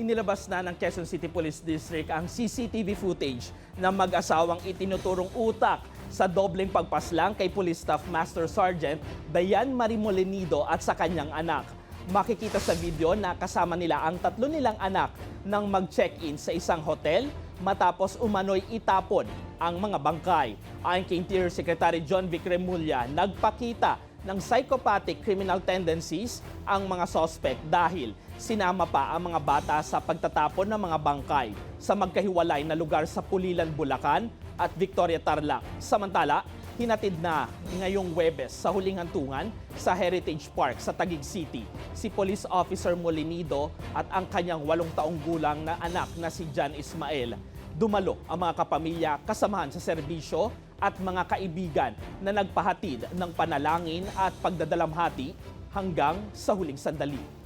Inilabas na ng Quezon City Police District ang CCTV footage ng mag-asawang itinuturong utak sa dobleng pagpaslang kay Police Staff Master Sergeant Dayan Marie Molinido at sa kanyang anak. Makikita sa video na kasama nila ang tatlo nilang anak nang mag-check-in sa isang hotel matapos umano'y itapon ang mga bangkay. Ayon kay Interior Secretary John Vic Remulla, nagpakita ng psychopathic criminal tendencies ang mga suspect dahil sinama pa ang mga bata sa pagtatapon ng mga bangkay sa magkahiwalay na lugar sa Pulilan, Bulacan at Victoria, Tarlac. Samantala, hinatid na ngayong Huwebes sa huling hantungan sa Heritage Park sa Taguig City si Police Officer Molinido at ang kanyang 8 taong gulang na anak na si John Ismael. Dumalo ang mga kapamilya, kasamahan sa serbisyo at mga kaibigan na nagpahatid ng panalangin at pagdadalamhati hanggang sa huling sandali.